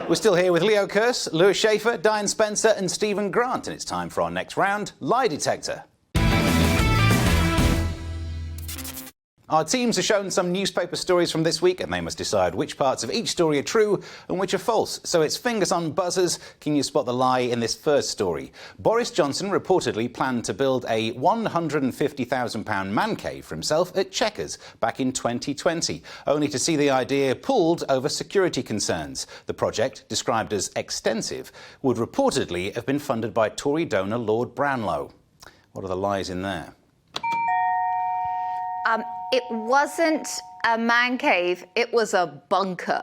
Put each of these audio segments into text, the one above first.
We're still here with Leo Kearse, Lewis Schaefer, Diane Spencer and Stephen Grant, and it's time for our next round, Lie Detector. Our teams are shown some newspaper stories from this week and they must decide which parts of each story are true and which are false. So it's fingers on buzzers. Can you spot the lie in this first story? Boris Johnson reportedly planned to build a £150,000 man cave for himself at Chequers back in 2020, only to see the idea pulled over security concerns. The project, described as extensive, would reportedly have been funded by Tory donor Lord Brownlow. What are the lies in there? It wasn't a man cave, it was a bunker.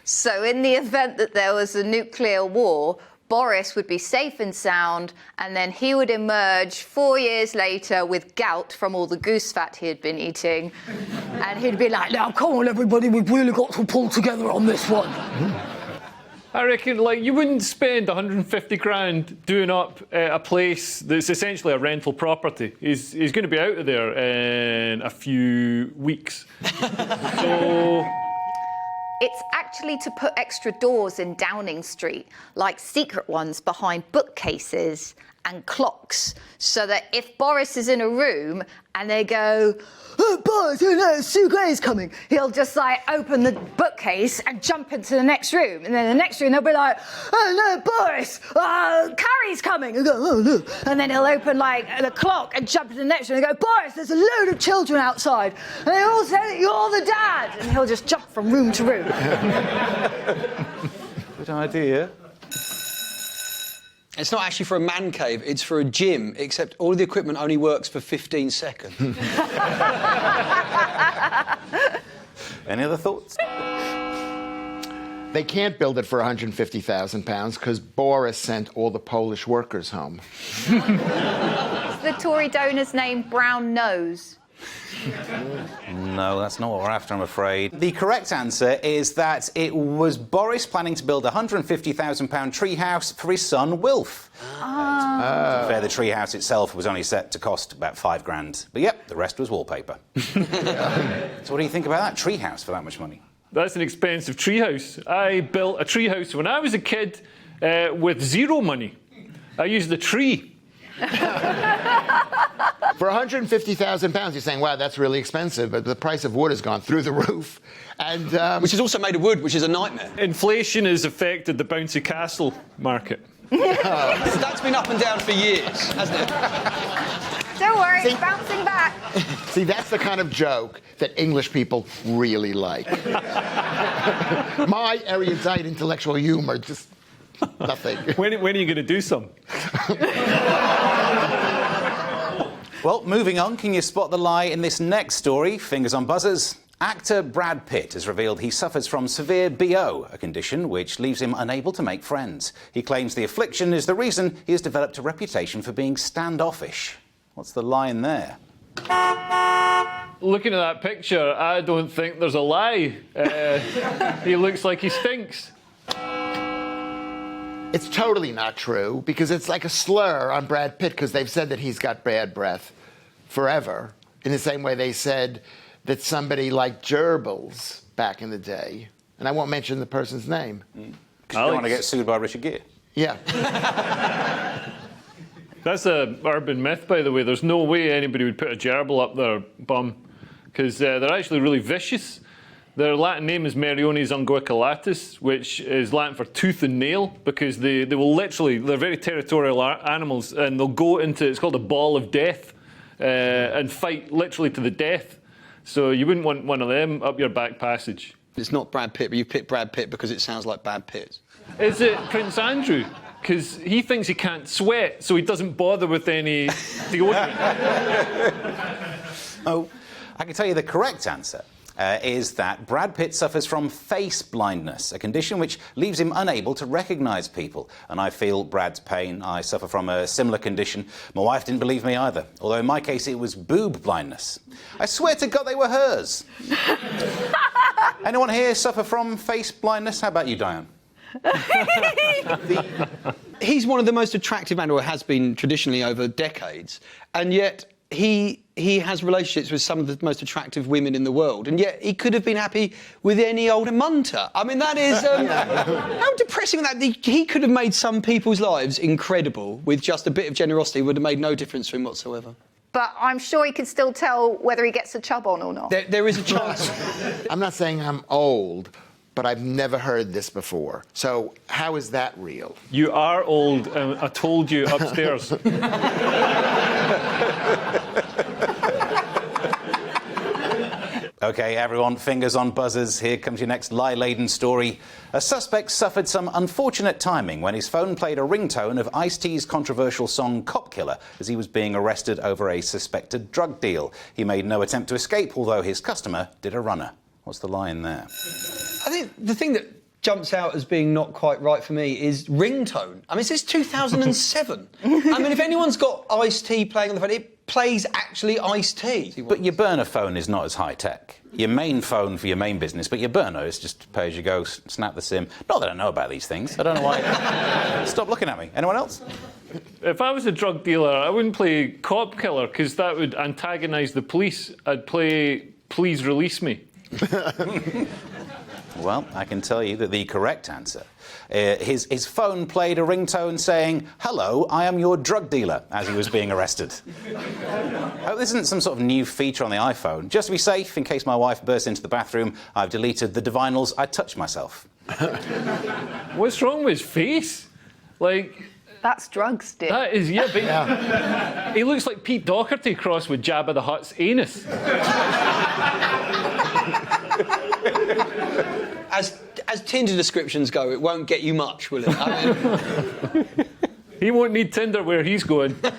So in the event that there was a nuclear war, Boris would be safe and sound, and then he would emerge 4 years later with gout from all the goose fat he had been eating. And he'd be like, now, come on, everybody, we've really got to pull together on this one. I reckon, like, you wouldn't spend 150 grand doing up a place that's essentially a rental property. He's going to be out of there in a few weeks. So... It's actually to put extra doors in Downing Street, like secret ones behind bookcases and clocks, so that if Boris is in a room and they go, "Oh, Boris, Sue Gray's coming," he'll just like open the bookcase and jump into the next room, and then the next room they'll be like, "Oh no, Boris, Carrie's coming," and go, "Oh no," and then he'll open like the clock and jump into the next room and go, "Boris, there's a load of children outside, and they all say that you're the dad," and he'll just jump from room to room. Good idea. It's not actually for a man cave, it's for a gym, except all the equipment only works for 15 seconds. Any other thoughts? They can't build it for £150,000 because Boris sent all the Polish workers home. Is the Tory donor's name Brown Nose? No, that's not what we're after, I'm afraid. The correct answer is that it was Boris planning to build a £150,000 treehouse for his son, Wilf. To be fair, the treehouse itself was only set to cost about £5 grand. But yep, the rest was wallpaper. So what do you think about that treehouse for that much money? That's an expensive treehouse. I built a treehouse when I was a kid with zero money. I used a tree. For £150,000, you're saying, wow, that's really expensive, but the price of wood has gone through the roof. And which is also made of wood, which is a nightmare. Inflation has affected the bouncy castle market. That's been up and down for years, hasn't it? Don't worry, it's bouncing back. See, that's the kind of joke that English people really like. My erudite intellectual humour, just nothing. When are you going to do some? Well, moving on, can you spot the lie in this next story? Fingers on buzzers. Actor Brad Pitt has revealed he suffers from severe BO, a condition which leaves him unable to make friends. He claims the affliction is the reason he has developed a reputation for being standoffish. What's the lie in there? Looking at that picture, I don't think there's a lie. He looks like he stinks. It's totally not true, because it's like a slur on Brad Pitt, because they've said that he's got bad breath forever, in the same way they said that somebody like Gerbils back in the day, and I won't mention the person's name. Because you don't want to get sued by Richard Gere. Yeah. That's an urban myth, by the way. There's no way anybody would put a gerbil up their bum, because they're actually really vicious. Their Latin name is Meriones unguiculatus, which is Latin for tooth and nail, because they will literally, they're very territorial animals, and they'll go into, it's called a ball of death, and fight literally to the death. So you wouldn't want one of them up your back passage. It's not Brad Pitt, but you picked Brad Pitt because it sounds like Bad Pitt. Is it Prince Andrew? Because he thinks he can't sweat, so he doesn't bother with any deodorant. Oh, I can tell you the correct answer. Is that Brad Pitt suffers from face blindness, a condition which leaves him unable to recognise people. And I feel Brad's pain. I suffer from a similar condition. My wife didn't believe me either, although in my case it was boob blindness. I swear to God they were hers. Anyone here suffer from face blindness? How about you, Diane? He's one of the most attractive men, or has been traditionally over decades, and yet he he has relationships with some of the most attractive women in the world, and yet he could have been happy with any old munter. I mean, that is... how depressing that... He could have made some people's lives incredible with just a bit of generosity. Would have made no difference to him whatsoever. But I'm sure he can still tell whether he gets a chub on or not. There is a chance. I'm not saying I'm old, but I've never heard this before. So how is that real? You are old, I told you upstairs. OK, everyone, fingers on buzzers. Here comes your next lie-laden story. A suspect suffered some unfortunate timing when his phone played a ringtone of Ice-T's controversial song Cop Killer as he was being arrested over a suspected drug deal. He made no attempt to escape, although his customer did a runner. What's the line there? I think the thing that jumps out as being not quite right for me is ringtone. I mean, this is 2007. I mean, if anyone's got Ice-T playing on the phone, it plays actually Ice-T. But your burner phone is not as high-tech. Your main phone for your main business, but your burner is just pay-as-you-go, snap the SIM. Not that I know about these things. I don't know why. Stop looking at me. Anyone else? If I was a drug dealer, I wouldn't play Cop Killer, because that would antagonise the police. I'd play Please Release Me. Well, I can tell you that the correct answer, his phone played a ringtone saying, "Hello, I am your drug dealer," as he was being arrested. I hope this isn't some sort of new feature on the iPhone. Just to be safe, in case my wife bursts into the bathroom, I've deleted the divinals I touch myself. What's wrong with his face? Like... That's drugs, dear. That is, yeah, but he looks like Pete Doherty crossed with Jabba the Hutt's anus. As Tinder descriptions go, it won't get you much, will it? I mean... He won't need Tinder where he's going. That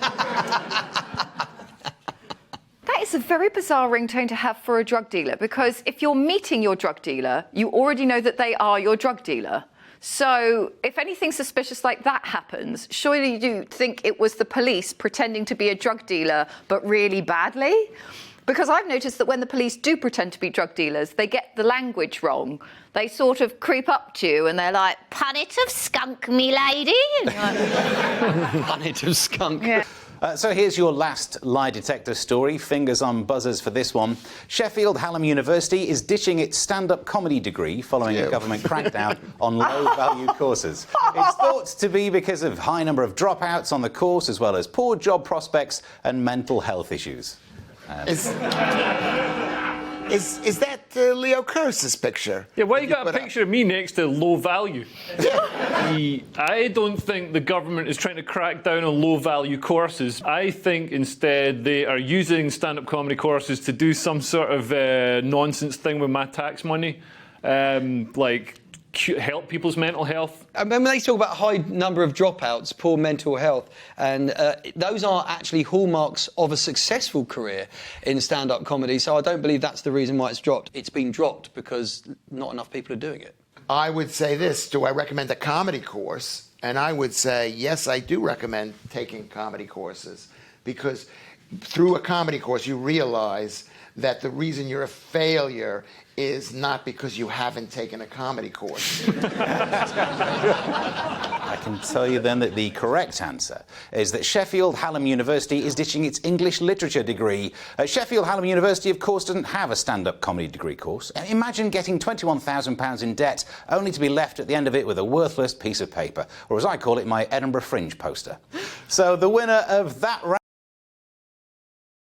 is a very bizarre ringtone to have for a drug dealer, because if you're meeting your drug dealer, you already know that they are your drug dealer. So if anything suspicious like that happens, surely you do think it was the police pretending to be a drug dealer, but really badly? Because I've noticed that when the police do pretend to be drug dealers, they get the language wrong. They sort of creep up to you and they're like, "Punnet of skunk, me lady." And you're like, Punnet of skunk. yeah. So here's your last lie detector story. Fingers on buzzers for this one. Sheffield Hallam University is ditching its stand-up comedy degree following a government crackdown on low-value courses. It's thought to be because of high number of dropouts on the course, as well as poor job prospects and mental health issues. Is that Leo Kearse's picture? Yeah, why you got a picture of me next to low value? I don't think the government is trying to crack down on low value courses. I think instead they are using stand-up comedy courses to do some sort of nonsense thing with my tax money, like help people's mental health. I mean, they talk about high number of dropouts, poor mental health, and those are actually hallmarks of a successful career in stand-up comedy, so I don't believe that's the reason why it's dropped. It's been dropped because not enough people are doing it. I would say this: do I recommend a comedy course? And I would say, yes, I do recommend taking comedy courses, because through a comedy course you realize that the reason you're a failure is not because you haven't taken a comedy course. I can tell you then that the correct answer is that Sheffield Hallam University is ditching its English literature degree. Sheffield Hallam University, of course, doesn't have a stand-up comedy degree course. Imagine getting £21,000 in debt only to be left at the end of it with a worthless piece of paper, or as I call it, my Edinburgh Fringe poster. So the winner of that round